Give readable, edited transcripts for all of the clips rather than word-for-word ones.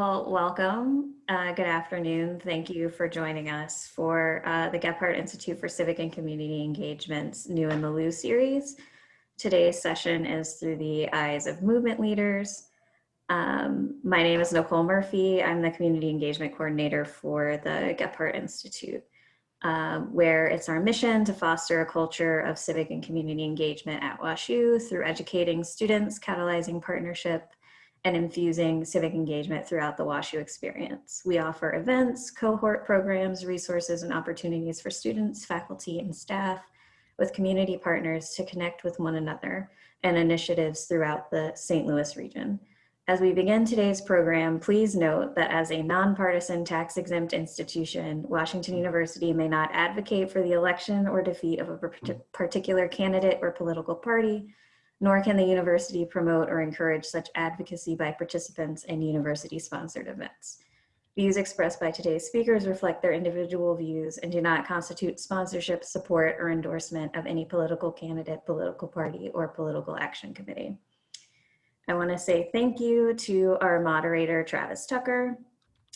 Well, welcome. Good afternoon. Thank you for joining us for the Gephardt Institute for Civic and Community Engagement's New in the Lou series. Today's session is through the eyes of movement leaders. My name is Nichole Murphy. I'm the Community Engagement Coordinator for the Gephardt Institute, where it's our mission to foster a culture of civic and community engagement at WashU through educating students, catalyzing partnership, and infusing civic engagement throughout the WashU experience. We offer events, cohort programs, resources, and opportunities for students, faculty, and staff with community partners to connect with one another and initiatives throughout the St. Louis region. As we begin today's program, please note that as a nonpartisan tax-exempt institution, Washington University may not advocate for the election or defeat of a particular candidate or political party, nor can the university promote or encourage such advocacy by participants in university-sponsored events. Views expressed by today's speakers reflect their individual views and do not constitute sponsorship, support, or endorsement of any political candidate, political party, or political action committee. I want to say thank you to our moderator, Travis Tucker,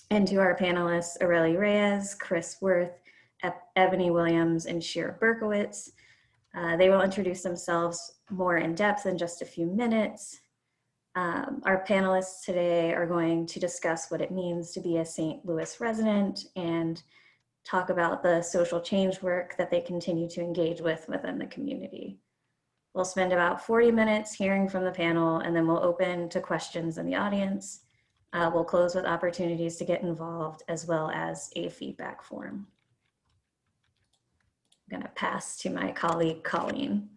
and to our panelists, Areli Reyes, Chris Worth, Ebony Williams, and Shira Berkowitz. They will introduce themselves more in depth in just a few minutes. Our panelists today are going to discuss what it means to be a St. Louis resident and talk about the social change work that they continue to engage with within the community. We'll spend about 40 minutes hearing from the panel, and then we'll open to questions in the audience. We'll close with opportunities to get involved, as well as a feedback form. I'm gonna pass to my colleague, Colleen.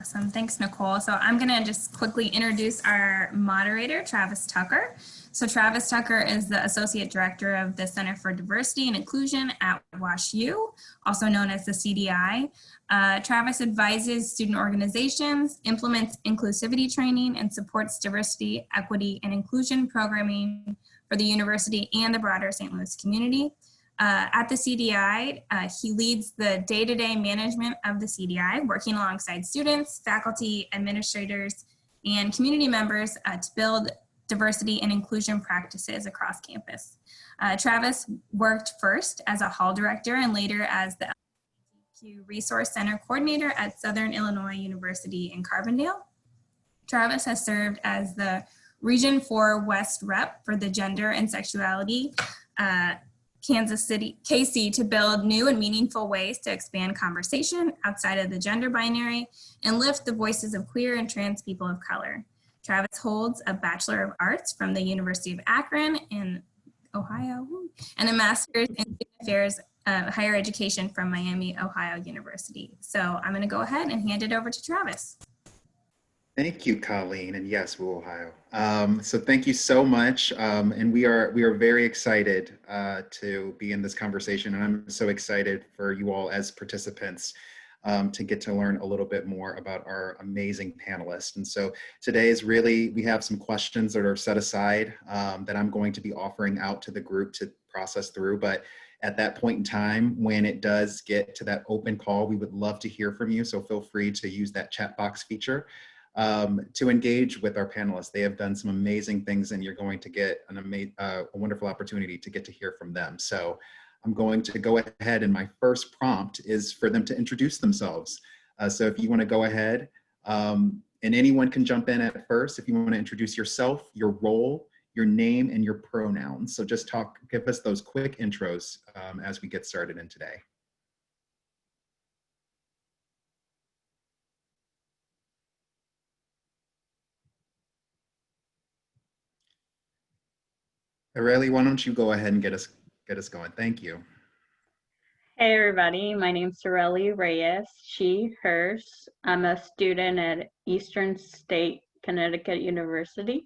Awesome, thanks Nichole. So I'm gonna just quickly introduce our moderator, Travis Tucker. So Travis Tucker is the Associate Director of the Center for Diversity and Inclusion at WashU, also known as the CDI. Travis advises student organizations, implements inclusivity training, and supports diversity, equity, and inclusion programming for the university and the broader St. Louis community. At the CDI, he leads the day-to-day management of the CDI, working alongside students, faculty, administrators, and community members to build diversity and inclusion practices across campus. Travis worked first as a hall director and later as the LGBTQ Resource Center coordinator at Southern Illinois University in Carbondale. Travis has served as the Region 4 West Rep for the Gender and Sexuality Kansas City, KC, to build new and meaningful ways to expand conversation outside of the gender binary and lift the voices of queer and trans people of color. Travis holds a Bachelor of Arts from the University of Akron in Ohio and a Master's in Student Affairs Higher Education from Miami, Ohio University. So I'm gonna go ahead and hand it over to Travis. Thank you, Colleen, and yes, Woo, Ohio. So thank you so much, and we are very excited to be in this conversation, and I'm so excited for you all as participants to get to learn a little bit more about our amazing panelists. And so today is really, we have some questions that are set aside that I'm going to be offering out to the group to process through, but at that point in time, when it does get to that open call, we would love to hear from you, so feel free to use that chat box feature to engage with our panelists. They have done some amazing things, and you're going to get a wonderful opportunity to get to hear from them. So I'm going to go ahead, and my first prompt is for them to introduce themselves. So if you want to go ahead, and anyone can jump in at first if you want to introduce yourself, your role, your name, and your pronouns. So just give us those quick intros as we get started in today. Areli, why don't you go ahead and get us going? Thank you. Hey everybody, my name's Areli Reyes, she, hers. I'm a student at Eastern State Connecticut University.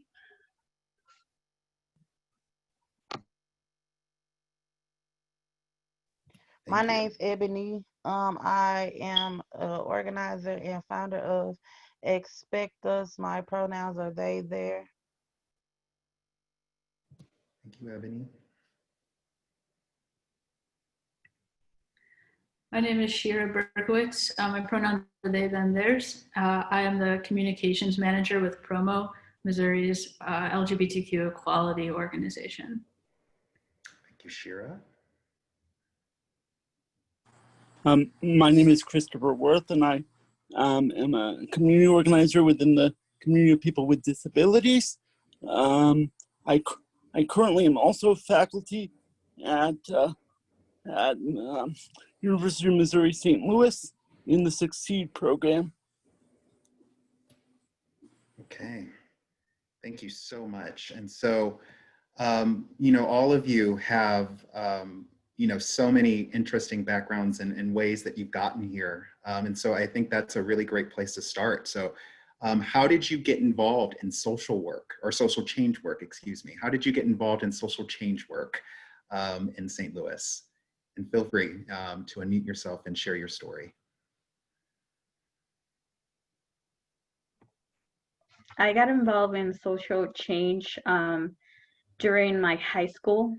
My name's Ebony. I am an organizer and founder of Expect Us. My pronouns are they, their. Thank you, Ebony. My name is Shira Berkowitz. My pronouns are they, them, theirs. I am the communications manager with Promo, Missouri's LGBTQ equality organization. Thank you, Shira. My name is Christopher Worth, and I am a community organizer within the community of people with disabilities. I currently am also faculty at University of Missouri St. Louis in the Succeed program. Okay, thank you so much. And so, you know, all of you have, you know, so many interesting backgrounds and ways that you've gotten here. And so I think that's a really great place to start. So how did you get involved in social work or social change work, excuse me? How did you get involved in social change work in St. Louis? And feel free to unmute yourself and share your story. I got involved in social change during my high school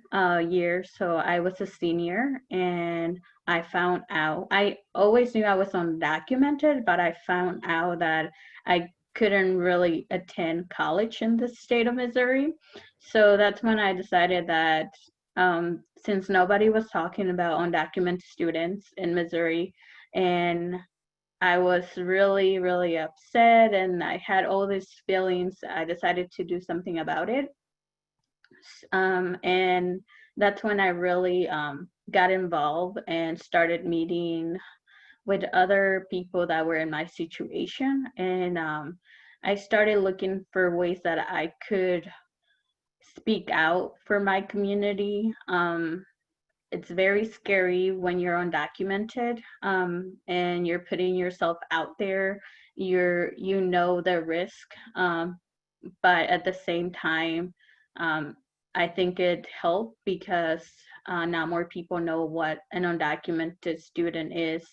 year. So I was a senior and I found out, I always knew I was undocumented, but I found out that I couldn't really attend college in the state of Missouri. So that's when I decided that since nobody was talking about undocumented students in Missouri, and I was really, really upset and I had all these feelings, I decided to do something about it. And that's when I really got involved and started meeting with other people that were in my situation. And I started looking for ways that I could speak out for my community. It's very scary when you're undocumented and you're putting yourself out there. You know the risk, but at the same time, I think it helped because now more people know what an undocumented student is.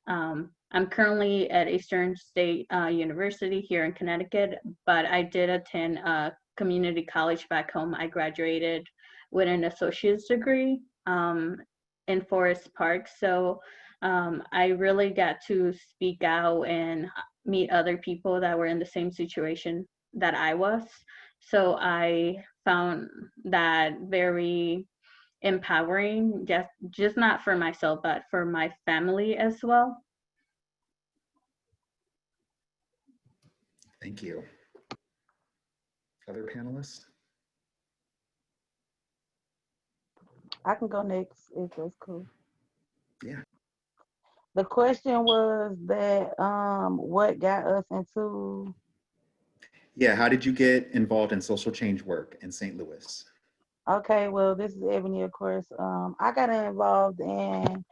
I'm currently at Eastern State University here in Connecticut, but I did attend a community college back home. I graduated with an associate's degree in Forest Park. So I really got to speak out and meet other people that were in the same situation that I was. So I found that very empowering, just not for myself, but for my family as well. Thank you. Other panelists? I can go next if that's cool. Yeah. The question was that what got us into. Yeah, how did you get involved in social change work in St. Louis? Okay, well, this is Ebony, of course. I got involved in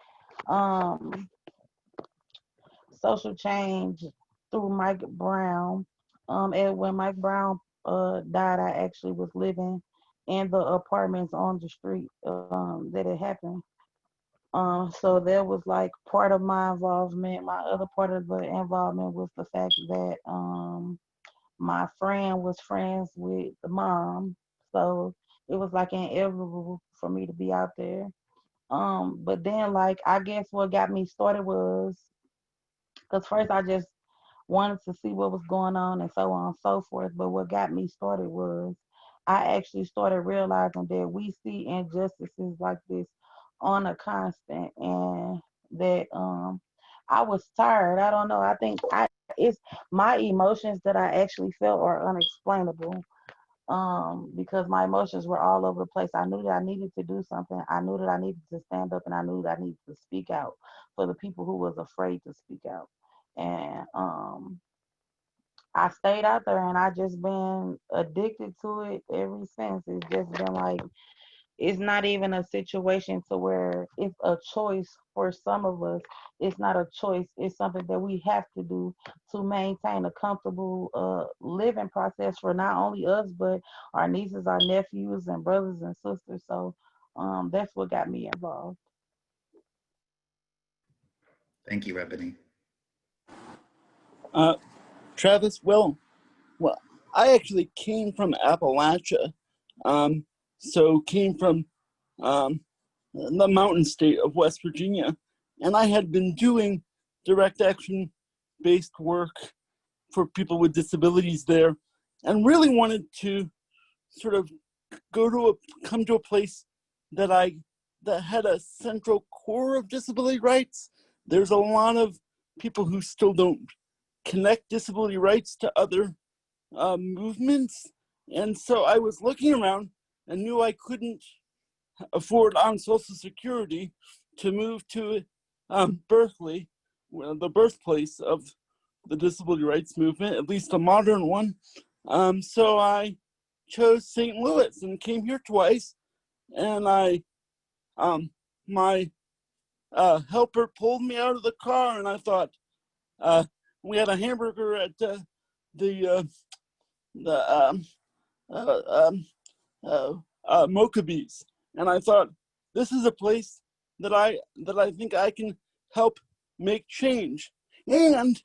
social change through Mike Brown. And when Mike Brown died, I actually was living in the apartments on the street that it happened. So that was like part of my involvement. My other part of the involvement was the fact that my friend was friends with the mom. So it was like inevitable for me to be out there. But then like I guess what got me started was because first I just wanted to see what was going on and so on and so forth. But what got me started was I actually started realizing that we see injustices like this on a constant, and that I was tired. I don't know. I think it's my emotions that I actually felt are unexplainable. Because my emotions were all over the place. I knew that I needed to do something. I knew that I needed to stand up, and I knew that I needed to speak out for the people who was afraid to speak out. And I stayed out there, and I just been addicted to it ever since. It's just been like, it's not even a situation to where it's a choice for some of us. It's not a choice. It's something that we have to do to maintain a comfortable living process for not only us, but our nieces, our nephews, and brothers and sisters. So that's what got me involved. Thank you, Ebony. Travis, well, I actually came from Appalachia, so came from the mountain state of West Virginia, and I had been doing direct action-based work for people with disabilities there, and really wanted to sort of come to a place that had a central core of disability rights. There's a lot of people who still don't connect disability rights to other movements. And so I was looking around and knew I couldn't afford on Social Security to move to Berkeley, the birthplace of the disability rights movement, at least a modern one. So I chose St. Louis and came here twice. And my helper pulled me out of the car, and I thought, we had a hamburger at Mokabee's, and I thought, this is a place that I think I can help make change and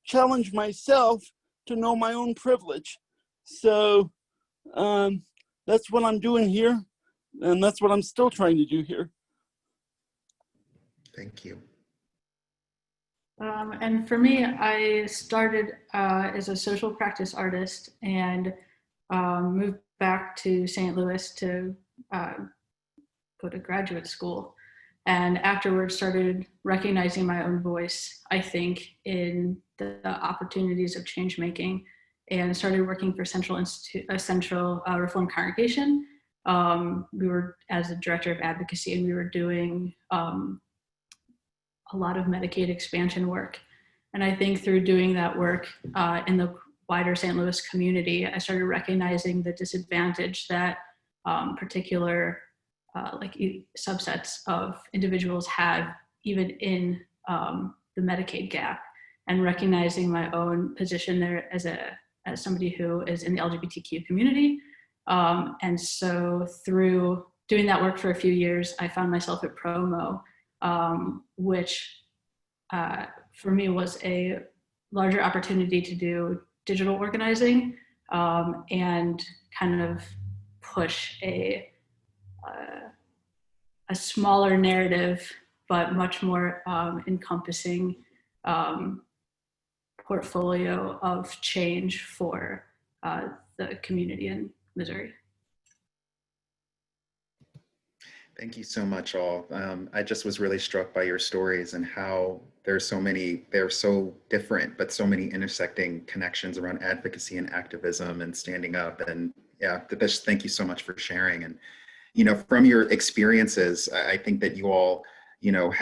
challenge myself to know my own privilege. So that's what I'm doing here, and that's what I'm still trying to do here. Thank you. And for me, I started as a social practice artist and moved back to St. Louis to go to graduate school. And afterwards started recognizing my own voice, I think, in the opportunities of change making, and started working for Central Reform Congregation. We were, as the director of advocacy, and we were doing a lot of Medicaid expansion work. And I think through doing that work in the wider St. Louis community, I started recognizing the disadvantage that particular subsets of individuals have, even in the Medicaid gap, and recognizing my own position there as somebody who is in the LGBTQ community. And so through doing that work for a few years, I found myself at Promo, which for me was a larger opportunity to do digital organizing and kind of push a smaller narrative, but much more encompassing portfolio of change for the community in Missouri. Thank you so much, all. I just was really struck by your stories and how they're so different, but so many intersecting connections around advocacy and activism and standing up. And yeah, thank you so much for sharing. And, from your experiences, I think that you all,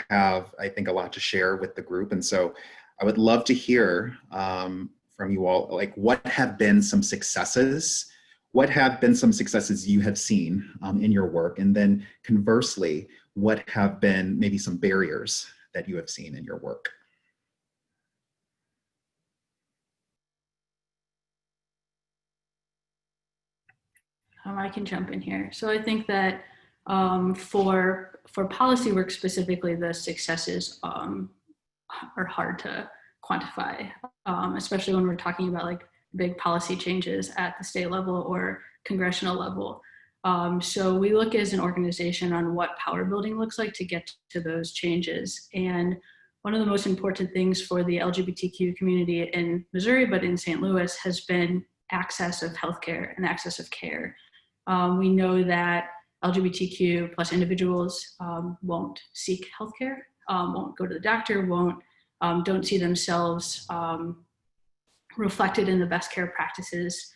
have, I think, a lot to share with the group. And so I would love to hear from you all, like, what have been some successes? What have been some successes you have seen in your work? And then conversely, what have been maybe some barriers that you have seen in your work? I can jump in here. So I think that for policy work specifically, the successes are hard to quantify, especially when we're talking about like big policy changes at the state level or congressional level. So we look as an organization on what power building looks like to get to those changes. And one of the most important things for the LGBTQ community in Missouri, but in St. Louis, has been access of healthcare and access of care. We know that LGBTQ plus individuals won't seek healthcare, won't go to the doctor, don't see themselves reflected in the best care practices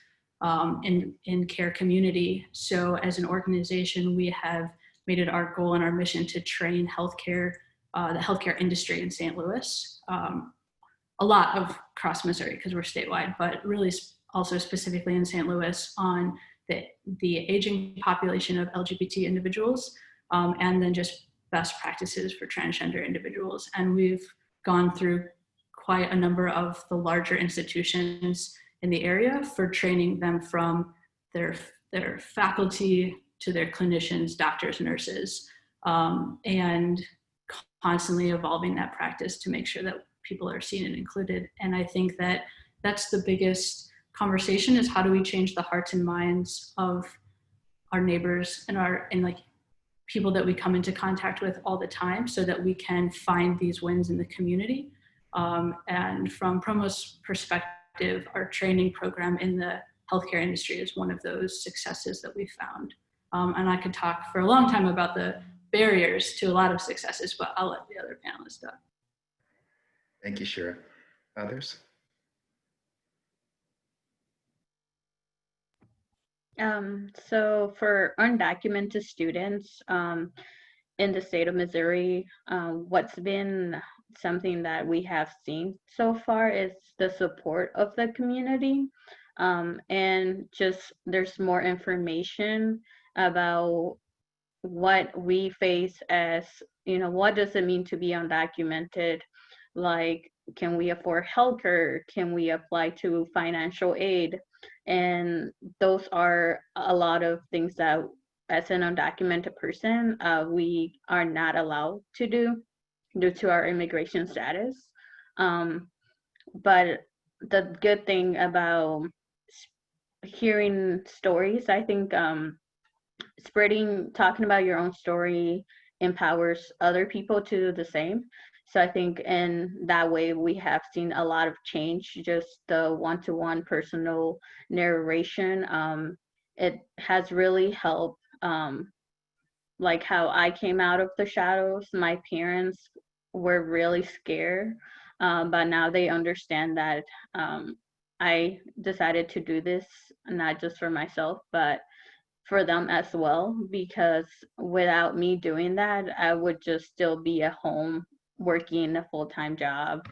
in care community. So as an organization, we have made it our goal and our mission to train the healthcare industry in St. Louis, a lot of across Missouri because we're statewide, but really also specifically in St. Louis on the aging population of LGBT individuals, and then just best practices for transgender individuals. And we've gone through quite a number of the larger institutions in the area for training them from their faculty to their clinicians, doctors, nurses, and constantly evolving that practice to make sure that people are seen and included. And I think that that's the biggest conversation, is how do we change the hearts and minds of our neighbors and like people that we come into contact with all the time, so that we can find these wins in the community. And from Promo's perspective, our training program in the healthcare industry is one of those successes that we found. And I could talk for a long time about the barriers to a lot of successes, but I'll let the other panelists talk. Thank you, Shira. Others? So for undocumented students in the state of Missouri, what's been something that we have seen so far is the support of the community, and just there's more information about what we face as, what does it mean to be undocumented? Like, can we afford healthcare? Can we apply to financial aid? And those are a lot of things that as an undocumented person, we are not allowed to do due to our immigration status. But the good thing about hearing stories, I think talking about your own story empowers other people to do the same. So I think in that way, we have seen a lot of change, just the one-to-one personal narration. It has really helped, like how I came out of the shadows. My parents were really scared, but now they understand that I decided to do this, not just for myself, but for them as well, because without me doing that, I would just still be at home working a full-time job.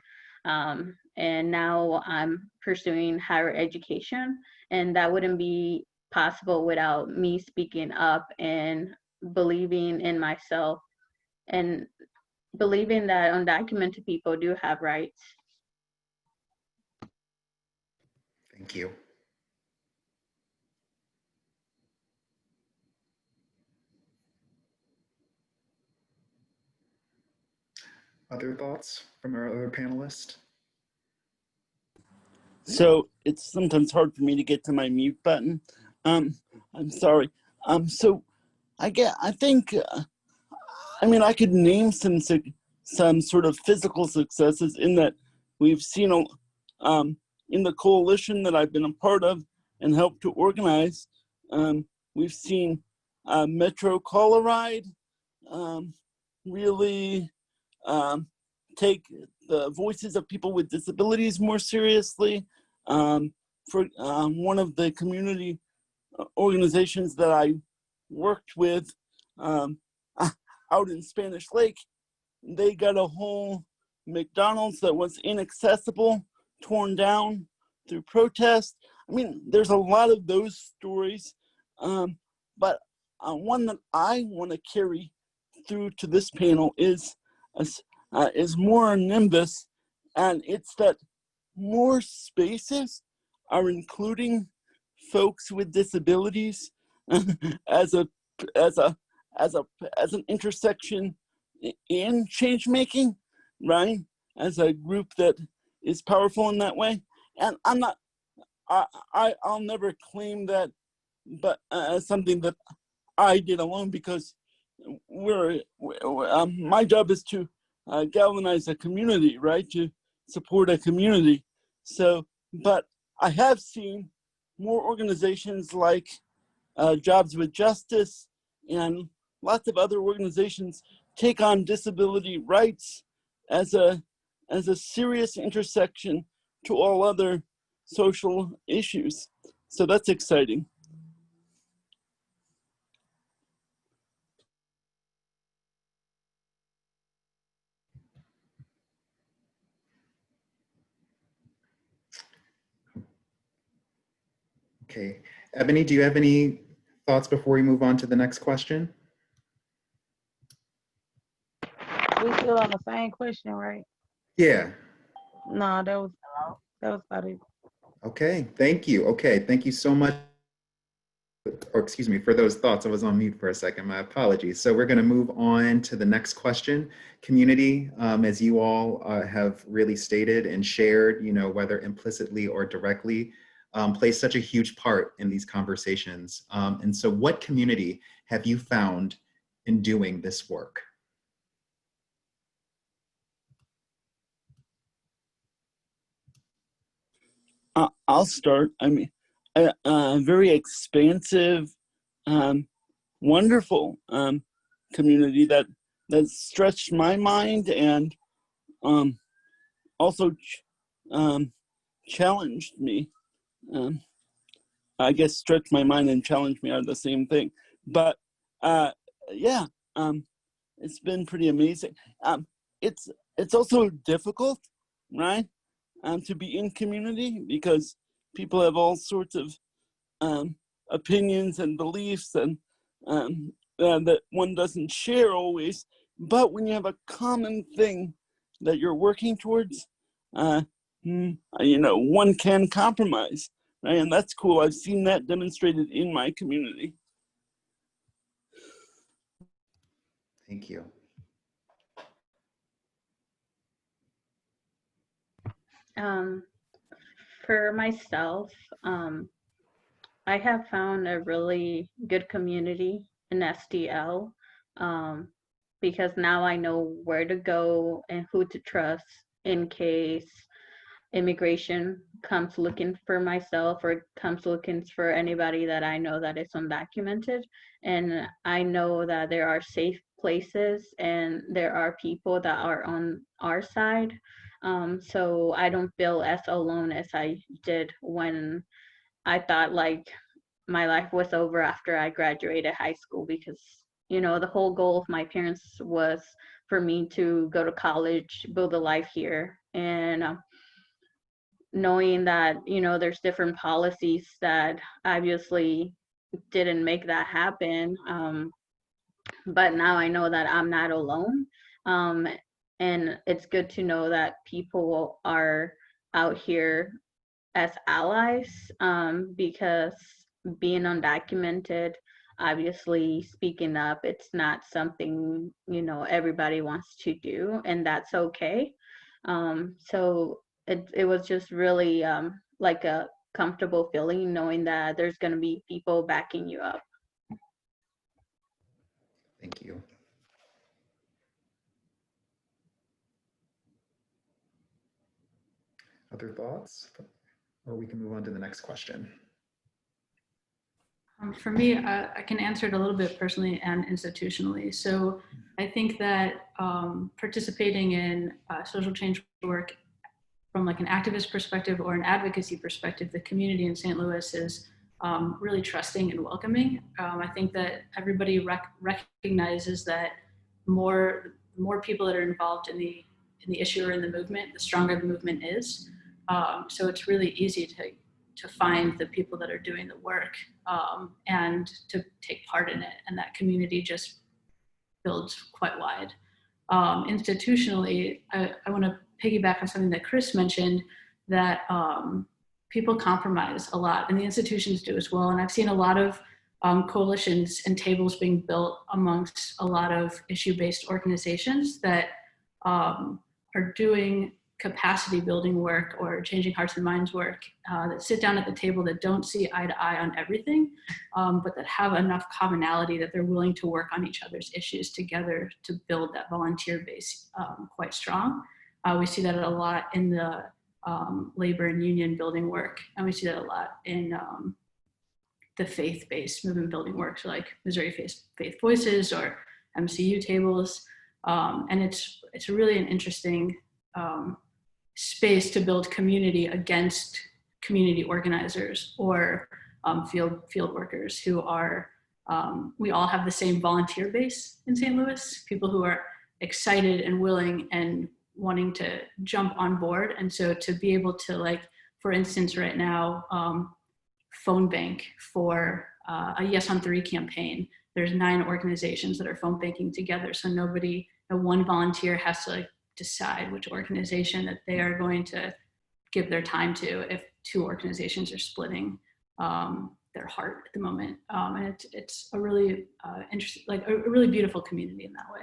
And now I'm pursuing higher education, and that wouldn't be possible without me speaking up and believing in myself and believing that undocumented people do have rights. Thank you. Other thoughts from our other panelists? So it's sometimes hard for me to get to my mute button. I'm sorry. So I think I could name some sort of physical successes in that we've seen in the coalition that I've been a part of and helped to organize. We've seen Metro Call a Ride really take the voices of people with disabilities more seriously. For one of the community organizations that I worked with out in Spanish Lake, they got a whole McDonald's that was inaccessible torn down through protest. There's a lot of those stories, but one that I want to carry through to this panel is more Nimbus, and it's that more spaces are including folks with disabilities as an intersection in change making, right? As a group that is powerful in that way. And I'll never claim that, but as something that I did alone, because my job is to galvanize a community, right? To support a community. So, but I have seen more organizations like Jobs with Justice and lots of other organizations take on disability rights as a serious intersection to all other social issues. So that's exciting. Okay, Ebony, do you have any thoughts before we move on to the next question? We still on the same question, right? Yeah. No, that was about it. Okay, thank you. Okay, thank you so much. Or excuse me, for those thoughts. I was on mute for a second, my apologies. So we're gonna move on to the next question. Community, as you all have really stated and shared, whether implicitly or directly, plays such a huge part in these conversations. And so what community have you found in doing this work? I'll start. I mean, a very expansive, wonderful community that stretched my mind and also challenged me. I guess stretch my mind and challenge me are the same thing. But yeah, it's been pretty amazing. It's also difficult, right? To be in community because people have all sorts of opinions and beliefs and that one doesn't share always. But when you have a common thing that you're working towards, one can compromise. Right? And that's cool. I've seen that demonstrated in my community. Thank you. For myself, I have found a really good community in SDL because now I know where to go and who to trust in case immigration comes looking for myself or comes looking for anybody that I know that is undocumented. And I know that there are safe places and there are people that are on our side. So I don't feel as alone as I did when I thought like my life was over after I graduated high school, because the whole goal of my parents was for me to go to college, build a life here, and knowing that there's different policies that obviously didn't make that happen, but now I know that I'm not alone, and it's good to know that people are out here as allies, because being undocumented, obviously speaking up, it's not something everybody wants to do, and that's okay. So it was just really like a comfortable feeling knowing that there's going to be people backing you up. Thank you. Other thoughts? Or we can move on to the next question. For me, I can answer it a little bit personally and institutionally. So I think that participating in social change work from like an activist perspective or an advocacy perspective, the community in St. Louis is really trusting and welcoming. I think that everybody recognizes that more people that are involved in the issue or in the movement, the stronger the movement is. So it's really easy to find the people that are doing the work and to take part in it. And that community just builds quite wide. Institutionally, I want to piggyback on something that Chris mentioned, that people compromise a lot, and the institutions do as well. And I've seen a lot of coalitions and tables being built amongst a lot of issue-based organizations that are doing capacity building work or changing hearts and minds work, that sit down at the table, that don't see eye to eye on everything, but that have enough commonality that they're willing to work on each other's issues together to build that volunteer base quite strong. We see that a lot in the labor and union building work, and we see that a lot in the faith-based movement building work, so like Missouri Faith Voices or MCU tables. And it's really an interesting space to build community against community organizers or field workers who are, we all have the same volunteer base in St. Louis, people who are excited and willing and wanting to jump on board. And so to be able to, like, for instance, right now, phone bank for a Yes on 3 campaign, there's 9 organizations that are phone banking together. So no one volunteer has to like decide which organization that they are going to give their time to if 2 organizations are splitting their heart at the moment. And it's a really interesting, like a really beautiful community in that way.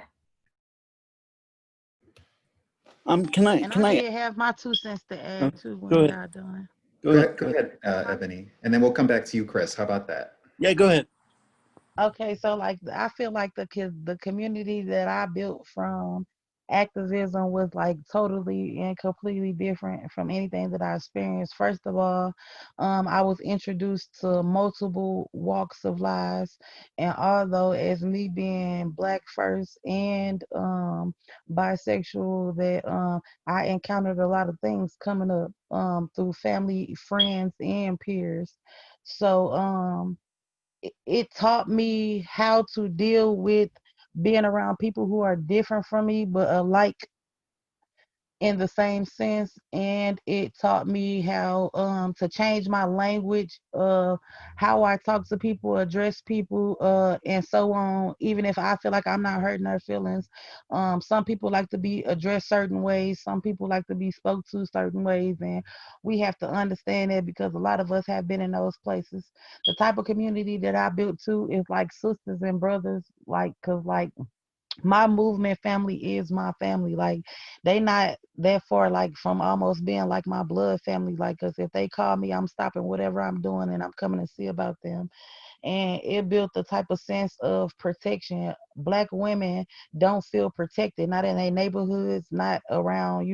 Can I did have my 2 cents to add too when y'all done. Go ahead, Ebony, and then we'll come back to you, Chris. How about that? Yeah, go ahead. Okay, so like I feel like the community that I built from activism was like totally and completely different from anything that I experienced. First of all, I was introduced to multiple walks of lives, and although as me being Black first and bisexual, that I encountered a lot of things coming up through family, friends, and peers. So it taught me how to deal with being around people who are different from me but alike in the same sense, and it taught me how to change my language, how I talk to people, address people, and so on, even if I feel like I'm not hurting their feelings. Some people like to be addressed certain ways, some people like to be spoke to certain ways, and we have to understand that because a lot of us have been in those places. The type of community that I built too is like sisters and brothers, like, cause like my movement family is my family. Like, they not that far like from almost being like my blood family. Like, cause if they call me, I'm stopping whatever I'm doing and I'm coming to see about them. And it built the type of sense of protection. Black women don't feel protected, not in their neighborhoods, not around,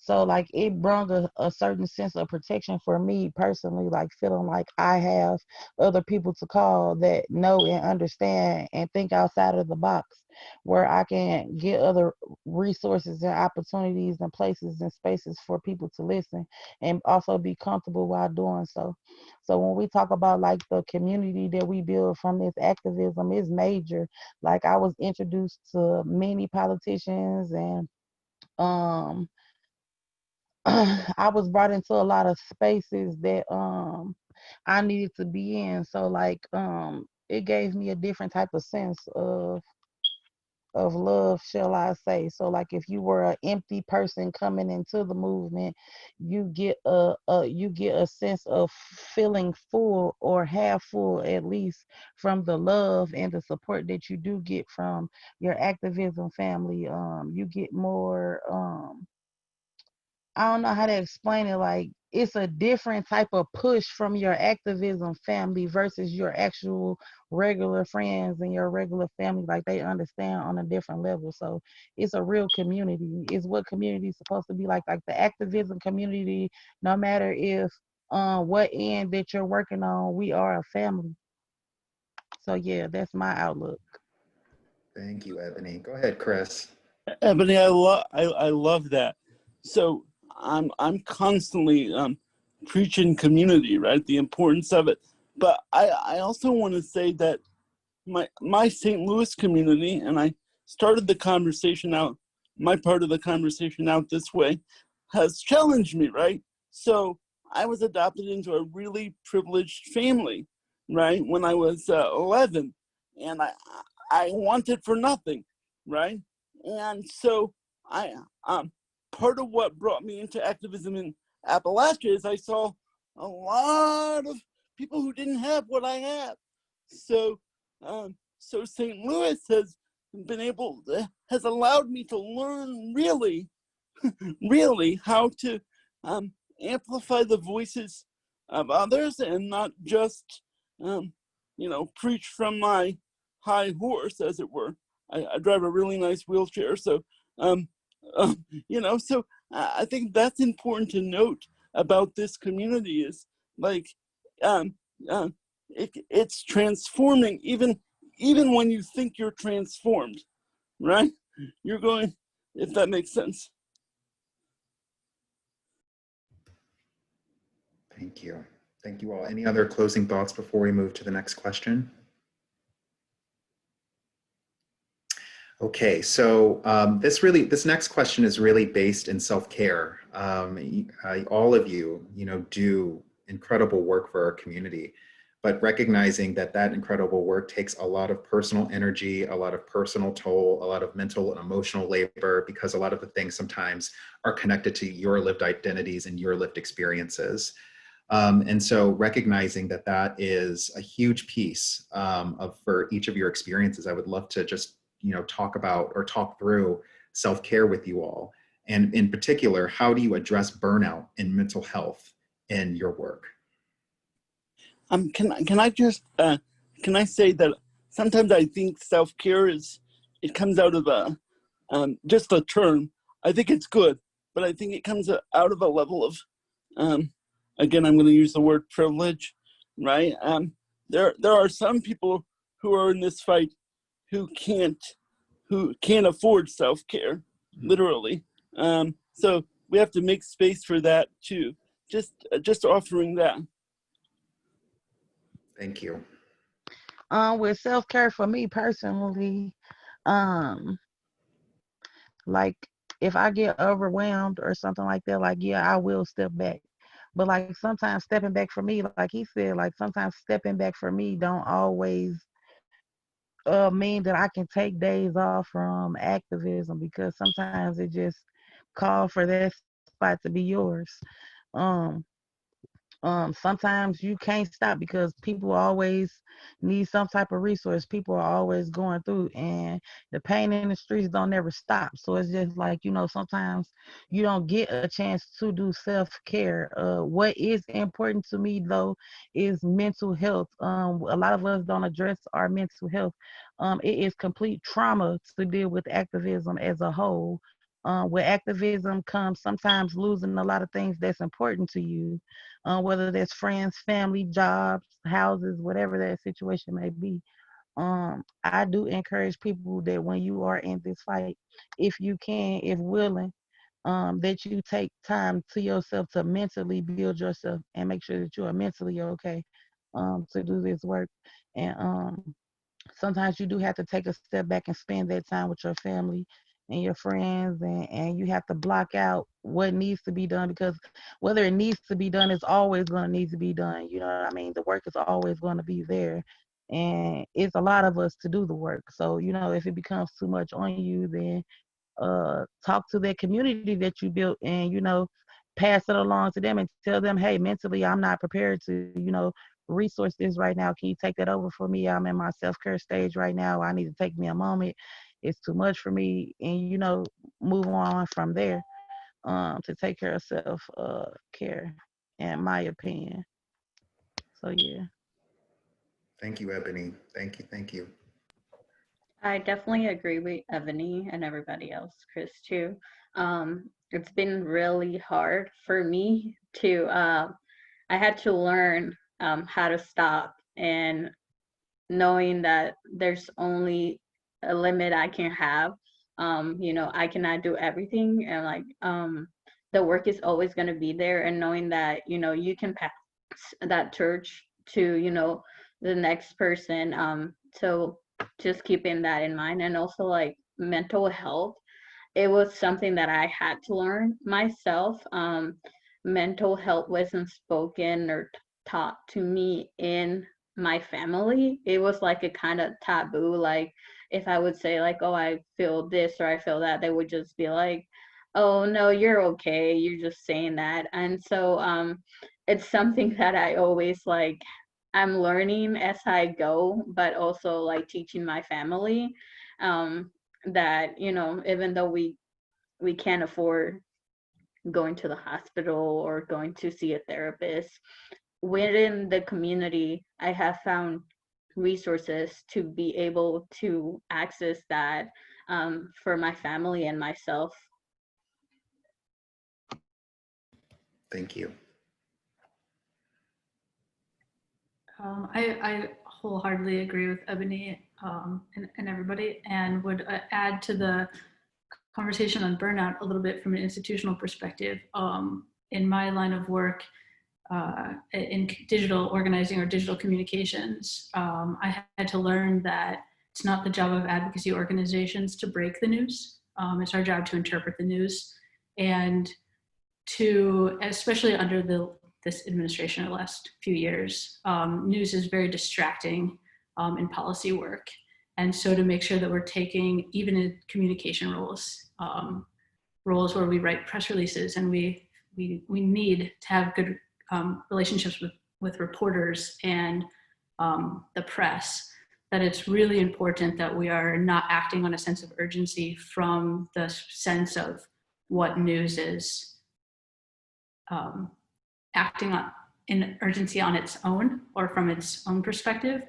so like it brought a certain sense of protection for me personally, like feeling like I have other people to call that know and understand and think outside of the box, where I can get other resources and opportunities and places and spaces for people to listen and also be comfortable while doing so. So when we talk about like the community that we build from this activism is major. Like, I was introduced to many politicians, and um I was brought into a lot of spaces that I needed to be in. So like it gave me a different type of sense of love, shall I say. So like if you were an empty person coming into the movement, you get a sense of feeling full or half full at least from the love and the support that you do get from your activism family. You get more I don't know how to explain it. Like, it's a different type of push from your activism family versus your actual regular friends and your regular family. Like, they understand on a different level. So it's a real community. It's what community is supposed to be like. Like the activism community, no matter if what end that you're working on, we are a family. So yeah, that's my outlook. Thank you, Ebony. Go ahead, Chris. Ebony, I love that. So I'm constantly preaching community, right? The importance of it. But I also want to say that my St. Louis community, and I started the conversation out, my part of the conversation out this way, has challenged me, right? So I was adopted into a really privileged family, right? When I was 11, and I wanted for nothing, right? And so I part of what brought me into activism in Appalachia is I saw a lot of people who didn't have what I have. So so St. Louis has allowed me to learn really how to amplify the voices of others and not just preach from my high horse, as it were. I drive a really nice wheelchair, so so I think that's important to note about this community is like um, uh, it's transforming even when you think you're transformed, right? You're going, if that makes sense. Thank you. Thank you all. Any other closing thoughts before we move to the next question? Okay, so this next question is really based in self-care. All of you, do incredible work for our community, but recognizing that incredible work takes a lot of personal energy, a lot of personal toll, a lot of mental and emotional labor, because a lot of the things sometimes are connected to your lived identities and your lived experiences. And so recognizing that is a huge piece for each of your experiences, I would love to just talk about or talk through self-care with you all. And in particular, how do you address burnout and mental health in your work? Can I just can I say that sometimes I think self-care it comes out of just the term. I think it's good, but I think it comes out of a level of, again, I'm going to use the word privilege, right? There are some people who are in this fight who can't afford self-care, literally. So we have to make space for that too. Just offering that. Thank you. With self-care for me personally, like if I get overwhelmed or something like that, like yeah, I will step back. But like sometimes stepping back for me, like he said, like sometimes stepping back for me don't always mean that I can take days off from activism, because sometimes it just call for that spot to be yours. Um, Sometimes you can't stop because people always need some type of resource. People are always going through, and the pain in the streets don't never stop. So it's just like, sometimes you don't get a chance to do self-care. What is important to me though is mental health. A lot of us don't address our mental health. It is complete trauma to deal with activism as a whole. With activism comes sometimes losing a lot of things that's important to you, whether that's friends, family, jobs, houses, whatever that situation may be. I do encourage people that when you are in this fight, if you can, if willing, that you take time to yourself to mentally build yourself and make sure that you are mentally okay, to do this work. And sometimes you do have to take a step back and spend that time with your family and your friends, and you have to block out what needs to be done, because whether it needs to be done is always going to need to be done. You know what I mean? The work is always going to be there, and it's a lot of us to do the work. So if it becomes too much on you, then talk to that community that you built, and pass it along to them and tell them, hey, mentally I'm not prepared to resource this right now. Can you take that over for me? I'm in my self-care stage right now. I need to take me a moment. It's too much for me, and move on from there, to take care of self care, in my opinion. So yeah. Thank you, Ebony. Thank you. Thank you. I definitely agree with Ebony and everybody else, Chris, too. It's been really hard for me to, I had to learn how to stop, and knowing that there's only a limit I can have. I cannot do everything, and like the work is always going to be there, and knowing that you can pass that torch to the next person. So just keeping that in mind, and also like mental health, it was something that I had to learn myself. Mental health wasn't spoken or taught to me in my family. It was like a kind of taboo. Like if I would say like, oh, I feel this or I feel that, they would just be like, oh no, you're okay, you're just saying that. And so it's something that I always like, I'm learning as I go, but also like teaching my family that even though we can't afford going to the hospital or going to see a therapist, within the community I have found resources to be able to access that for my family and myself. Thank you. I wholeheartedly agree with Ebony and everybody, and would add to the conversation on burnout a little bit from an institutional perspective. In my line of work, in digital organizing or digital communications, I had to learn that it's not the job of advocacy organizations to break the news. It's our job to interpret the news, and to, especially under this administration the last few years, news is very distracting in policy work. And so to make sure that we're taking, even in communication roles, roles where we write press releases, and we need to have good relationships with reporters and the press, that it's really important that we are not acting on a sense of urgency from the sense of what news is acting on in urgency on its own or from its own perspective,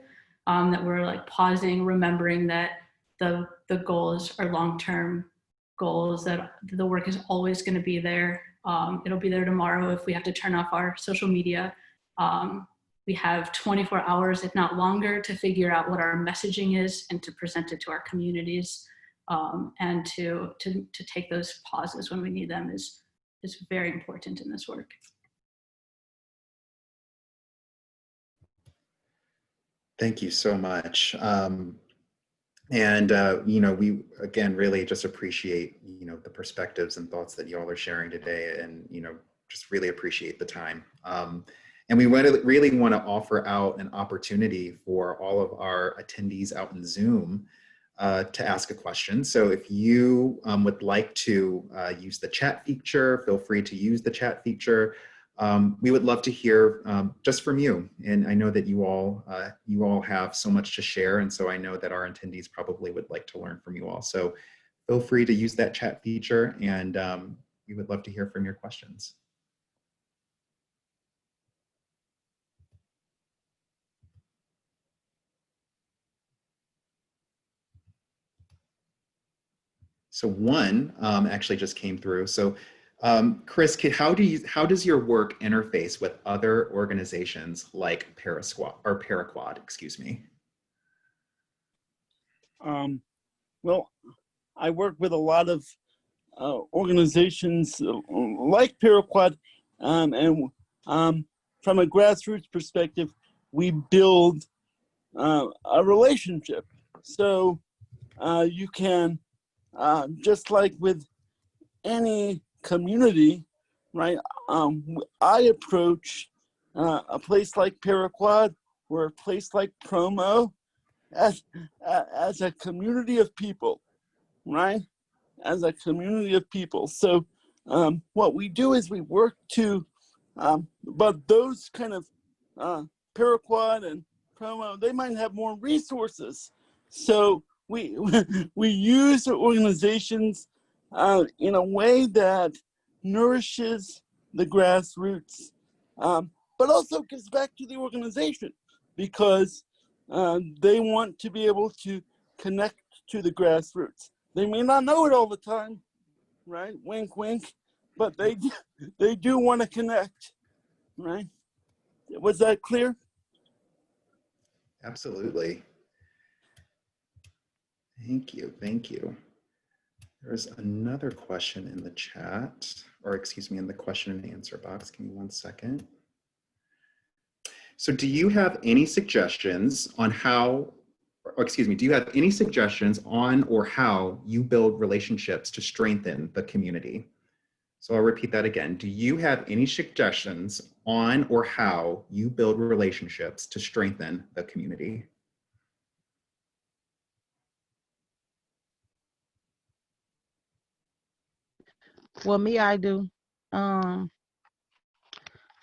that we're like pausing, remembering that the goals are long-term goal is that the work is always going to be there. It'll be there tomorrow if we have to turn off our social media. We have 24 hours, if not longer, to figure out what our messaging is and to present it to our communities. And to take those pauses when we need them is very important in this work. Thank you so much. You know, we, again, really just appreciate, you know, the perspectives and thoughts that you all are sharing today, and, you know, just really appreciate the time. And we really want to offer out an opportunity for all of our attendees out in Zoom to ask a question. So if you would like to use the chat feature, feel free to use the chat feature. We would love to hear just from you. And I know that you all have so much to share. And so I know that our attendees probably would like to learn from you all. So feel free to use that chat feature, and we would love to hear from your questions. So one actually just came through. So Chris, how does your work interface with other organizations like Paraquad, excuse me? Well, I work with a lot of organizations like Paraquad, and from a grassroots perspective, we build a relationship. So you can, just like with any community, right? I approach a place like Paraquad or a place like Promo as a community of people, right? As a community of people. So what we do is we work to, but those kind of Paraquad and Promo, they might have more resources. So we use organizations in a way that nourishes the grassroots, but also gives back to the organization, because they want to be able to connect to the grassroots. They may not know it all the time, right? Wink, wink, but they do want to connect, right? Was that clear? Absolutely. Thank you, thank you. There's another question in the chat, or excuse me, in the question and answer box. Give me 1 second. So do you have any suggestions on how, or excuse me, do you have any suggestions on or how you build relationships to strengthen the community? So I'll repeat that again. Do you have any suggestions on or how you build relationships to strengthen the community? Well, me, I do. To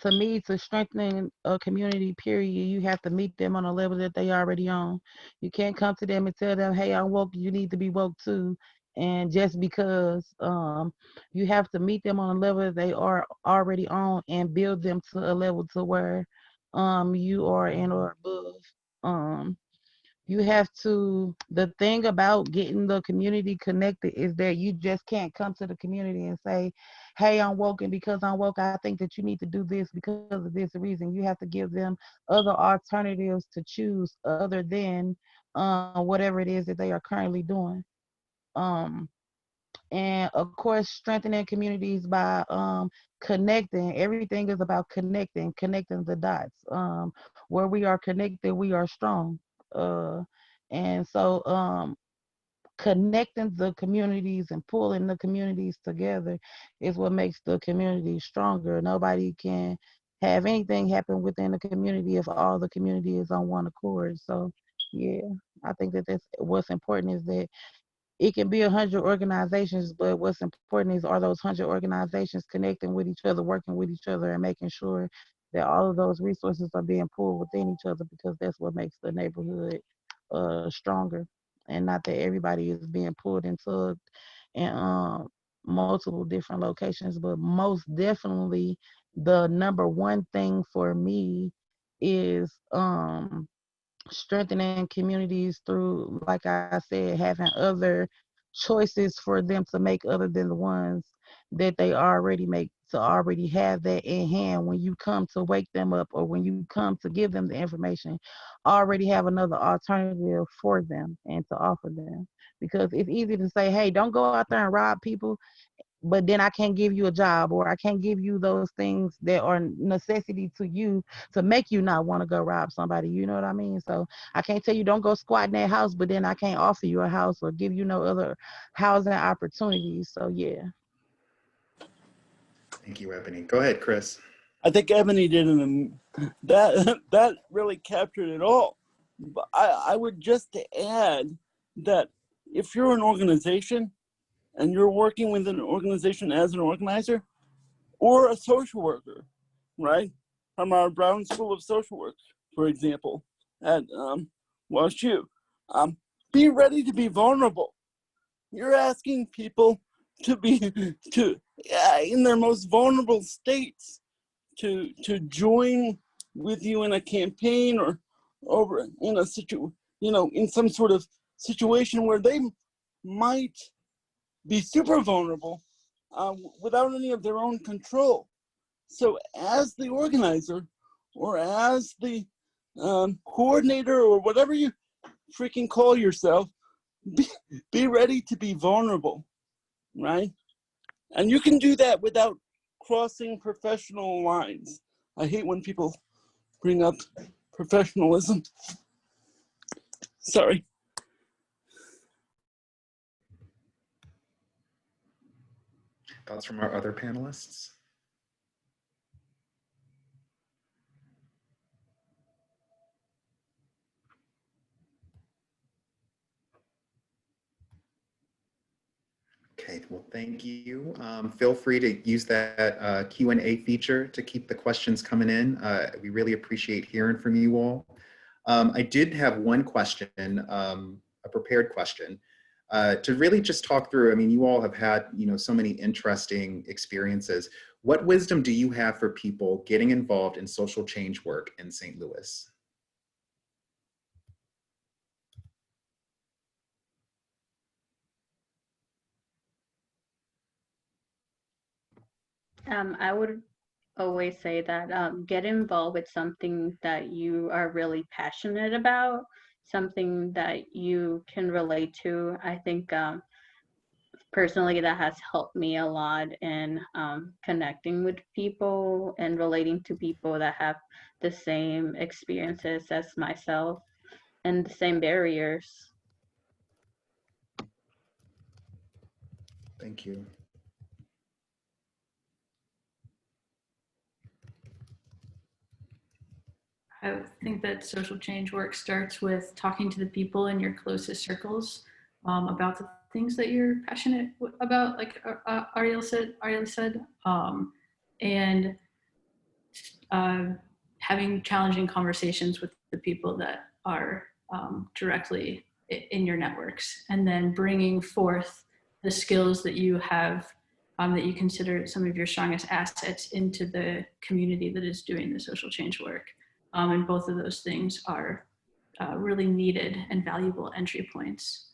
me, to strengthen a community, period, you have to meet them on a level that they already on. You can't come to them and tell them, hey, I'm woke, you need to be woke too. And just because you have to meet them on a level that they are already on and build them to a level to where you are in or above. You have to, the thing about getting the community connected is that you just can't come to the community and say, hey, I'm woke, and because I'm woke, I think that you need to do this because of this reason. You have to give them other alternatives to choose other than whatever it is that they are currently doing. And of course, strengthening communities by connecting. Everything is about connecting the dots. Where we are connected, we are strong. And so connecting the communities and pulling the communities together is what makes the community stronger. Nobody can have anything happen within the community if all the community is on one accord. So yeah, I think that that's what's important, is that it can be 100 organizations, but what's important is, are those 100 organizations connecting with each other, working with each other, and making sure that all of those resources are being pulled within each other, because that's what makes the neighborhood stronger, and not that everybody is being pulled and tugged in multiple different locations. But most definitely, the number one thing for me is strengthening communities through, like I said, having other choices for them to make other than the ones that they already make, to already have that in hand when you come to wake them up or when you come to give them the information, already have another alternative for them and to offer them. Because it's easy to say, hey, don't go out there and rob people, but then I can't give you a job, or I can't give you those things that are necessity to you to make you not want to go rob somebody. You know what I mean? So I can't tell you don't go squat in that house, but then I can't offer you a house or give you no other housing opportunities. So yeah. Thank you, Ebony. Go ahead, Chris. I think Ebony did that really captured it all. But I would just add that if you're an organization and you're working with an organization as an organizer or a social worker, right? From our Brown School of Social Work, for example, at WashU, be ready to be vulnerable. You're asking people to be in their most vulnerable states to join with you in a campaign or over in a in some sort of situation where they might be super vulnerable without any of their own control. So as the organizer or as the coordinator or whatever you freaking call yourself, be ready to be vulnerable, right? And you can do that without crossing professional lines. I hate when people bring up professionalism. Sorry. Thoughts from our other panelists? Okay, well, thank you. Feel free to use that Q&A feature to keep the questions coming in. We really appreciate hearing from you all. I did have one question, a prepared question, to really just talk through. I mean, you all have had, so many interesting experiences. What wisdom do you have for people getting involved in social change work in St. Louis? I would always say that get involved with something that you are really passionate about, something that you can relate to. I think personally that has helped me a lot in connecting with people and relating to people that have the same experiences as myself and the same barriers. Thank you. I think that social change work starts with talking to the people in your closest circles about the things that you're passionate about, like Ariel said, and having challenging conversations with the people that are directly in your networks, and then bringing forth the skills that you have that you consider some of your strongest assets into the community that is doing the social change work. And both of those things are really needed and valuable entry points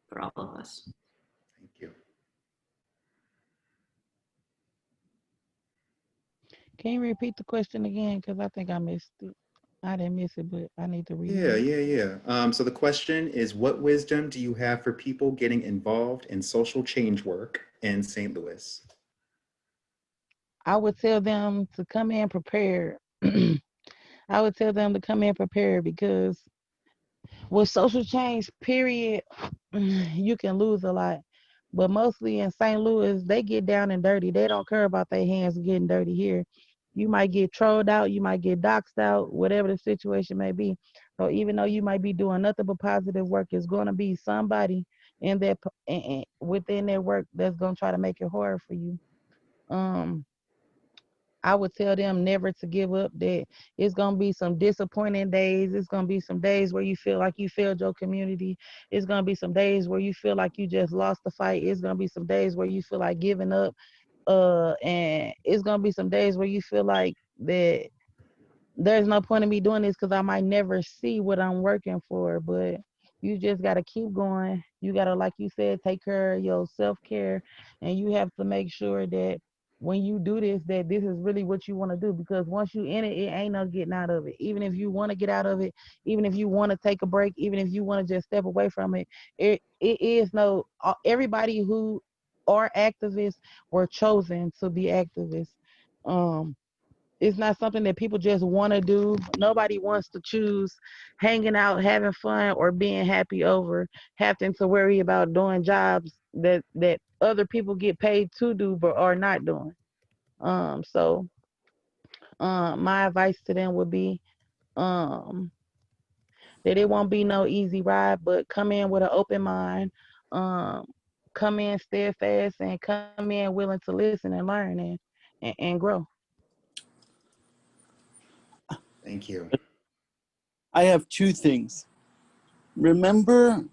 for all of us. Thank you. Can you repeat the question again? Because I think I missed it. I didn't miss it, but I need to read it. Yeah. So the question is, what wisdom do you have for people getting involved in social change work in St. Louis? I would tell them to come in prepared. I would tell them to come in prepared because with social change, period, you can lose a lot. But mostly in St. Louis, they get down and dirty. They don't care about their hands getting dirty here. You might get trolled out, you might get doxxed out, whatever the situation may be. So even though you might be doing nothing but positive work, it's going to be somebody in that within their work that's going to try to make it hard for you. I would tell them never to give up, that it's going to be some disappointing days. It's going to be some days where you feel like you failed your community. It's going to be some days where you feel like you just lost the fight. It's going to be some days where you feel like giving up. And it's going to be some days where you feel like that there's no point in me doing this because I might never see what I'm working for. But You just got to keep going. You got to, like you said, take care of your self-care, and you have to make sure that when you do this, that this is really what you want to do, because once you in it, it ain't no getting out of it. Even if you want to get out of it, even if you want to take a break, even if you want to just step away from it, it is no, everybody who are activists were chosen to be activists. It's not something that people just want to do. Nobody wants to choose hanging out, having fun, or being happy over having to worry about doing jobs that other people get paid to do but are not doing. So my advice to them would be um, that it won't be no easy ride, but come in with an open mind, um, come in steadfast, and come in willing to listen and learn and grow. Thank you. I have two things. Remember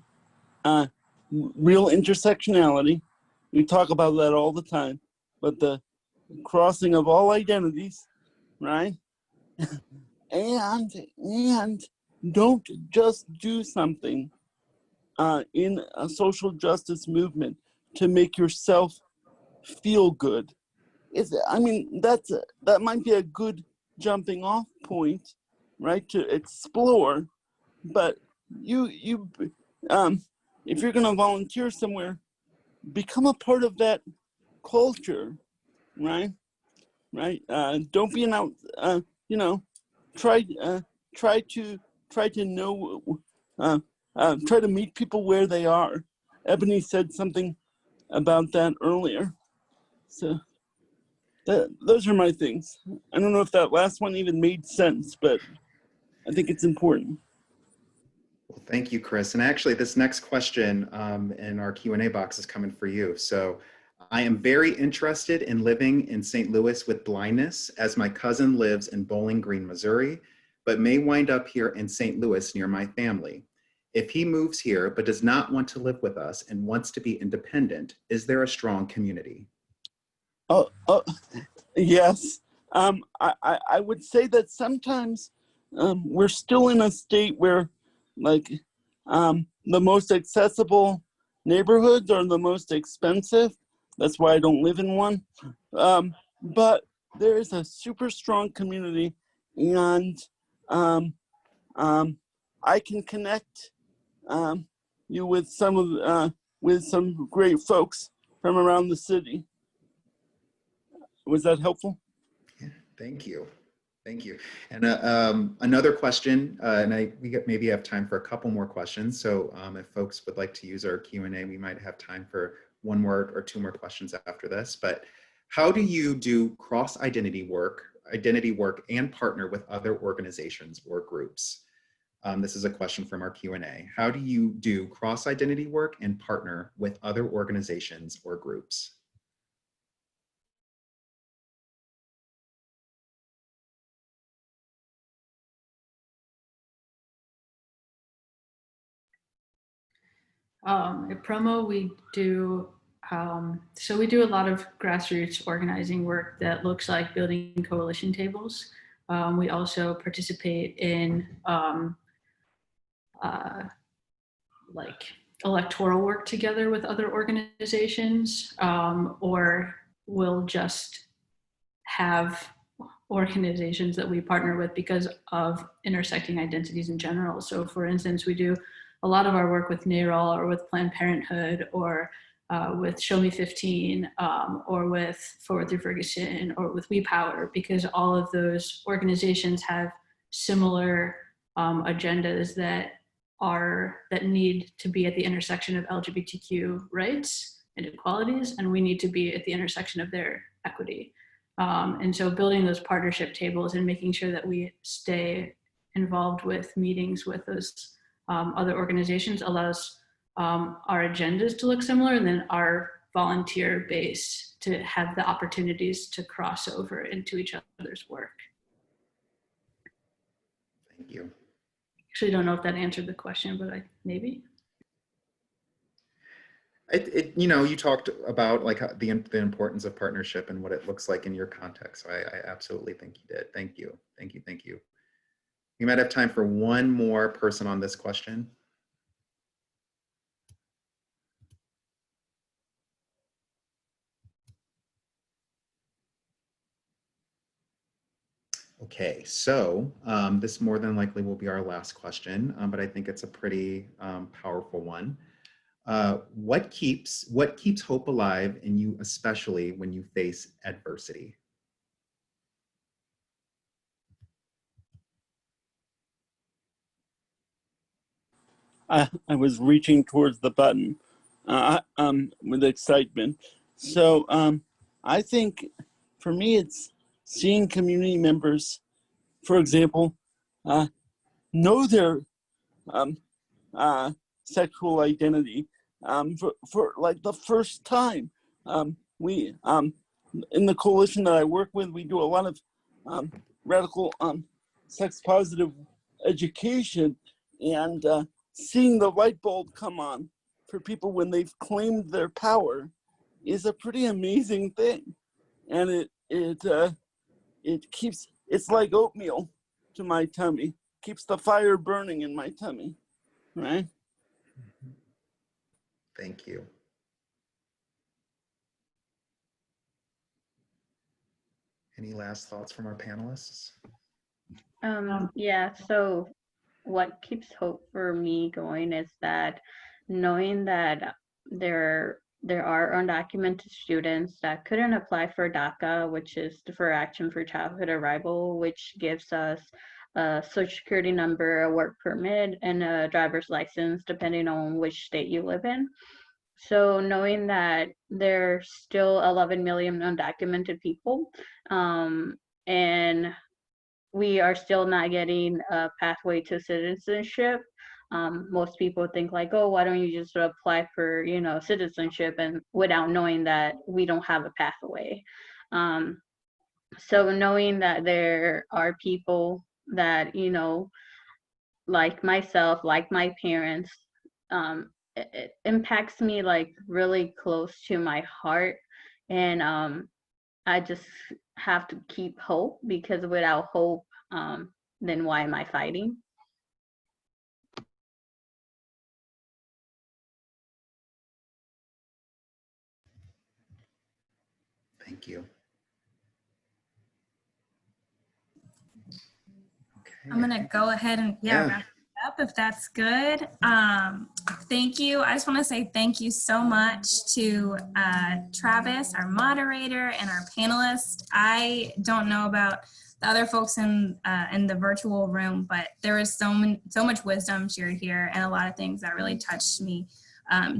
real intersectionality. We talk about that all the time, but the crossing of all identities, right? and don't just do something in a social justice movement to make yourself feel good. I mean, that might be a good jumping off point, right, to explore. But if you're going to volunteer somewhere, become a part of that culture, right? Don't be an out. Try to know. Try to meet people where they are. Ebony said something about that earlier. So those are my things. I don't know if that last one even made sense, but I think it's important. Well, thank you, Chris. And actually, this next question in our Q&A box is coming for you. So, I am very interested in living in St. Louis with blindness, as my cousin lives in Bowling Green, Missouri, but may wind up here in St. Louis near my family. If he moves here but does not want to live with us and wants to be independent, is there a strong community? Oh, yes. I would say that sometimes we're still in a state where, like, the most accessible neighborhoods are the most expensive. That's why I don't live in one. But there is a super strong community, and I can connect you with some great folks from around the city. Was that helpful? Yeah, thank you. Thank you. And another question, and we maybe have time for a couple more questions. So if folks would like to use our Q&A, we might have time for one more or two more questions after this. But how do you do cross-identity work and partner with other organizations or groups? This is a question from our Q&A. How do you do cross-identity work and partner with other organizations or groups? At Promo, we do we do a lot of grassroots organizing work that looks like building coalition tables. We also participate in like electoral work together with other organizations, or we'll just have organizations that we partner with because of intersecting identities in general. So for instance, we do a lot of our work with Nichole or with Planned Parenthood or with Show Me 15 or with Forward Through Ferguson or with We Power, because all of those organizations have similar agendas that need to be at the intersection of LGBTQ rights and equalities, and we need to be at the intersection of their equity. And so building those partnership tables and making sure that we stay involved with meetings with those other organizations allows our agendas to look similar, and then our volunteer base to have the opportunities to cross over into each other's work. Thank you. Actually, don't know if that answered the question, but maybe. You talked about like the importance of partnership and what it looks like in your context. So I absolutely think you did. Thank you. We might have time for one more person on this question. Okay, so this more than likely will be our last question, but I think it's a pretty powerful one. What keeps hope alive in you, especially when you face adversity? I was reaching towards the button with excitement. So I think for me, it's seeing community members, for example, know their sexual identity for like the first time. We in the coalition that I work with, we do a lot of radical sex positive education, and seeing the light bulb come on for people when they've claimed their power is a pretty amazing thing, and it keeps, it's like oatmeal to my tummy, keeps the fire burning in my tummy, right? Thank you. Any last thoughts from our panelists? Yeah, so what keeps hope for me going is that knowing that there are undocumented students that couldn't apply for DACA, which is Deferred Action for Childhood Arrival, which gives us a social security number, a work permit, and a driver's license, depending on which state you live in. So knowing that there's still 11 million undocumented people, and we are still not getting a pathway to citizenship. Most people think like, oh, why don't you just apply for, citizenship, and without knowing that we don't have a pathway. So knowing that there are people that, like myself, like my parents, it impacts me like really close to my heart. And I just have to keep hope, because without hope, then why am I fighting? Thank you. Okay. I'm gonna go ahead and wrap it up if that's good. Thank you. I just want to say thank you so much to Travis, our moderator, and our panelists. I don't know about the other folks in the virtual room, but there is so much wisdom shared here, and a lot of things that really touched me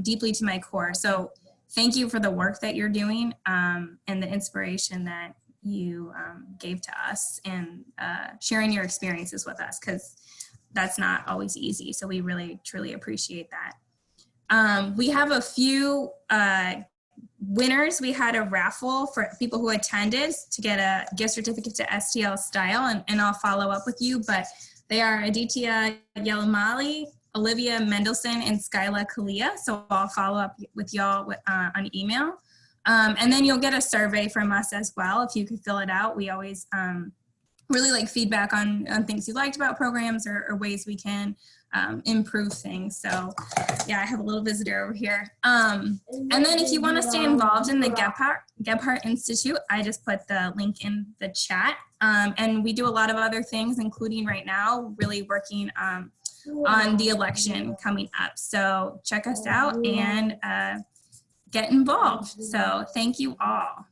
deeply to my core. So thank you for the work that you're doing, and the inspiration that you gave to us, and sharing your experiences with us, because that's not always easy. So we really, truly appreciate that. We have a few winners. We had a raffle for people who attended to get a gift certificate to STL Style, and I'll follow up with you, but they are Aditya Yelamali, Olivia Mendelson, and Skyla Kalia. So I'll follow up with y'all on email. And then you'll get a survey from us as well, if you could fill it out. We always really like feedback on things you liked about programs, or ways we can improve things. So yeah, I have a little visitor over here. And then if you want to stay involved in the Gephardt Institute, I just put the link in the chat. And we do a lot of other things, including right now, really working on the election coming up. So check us out and get involved. So thank you all.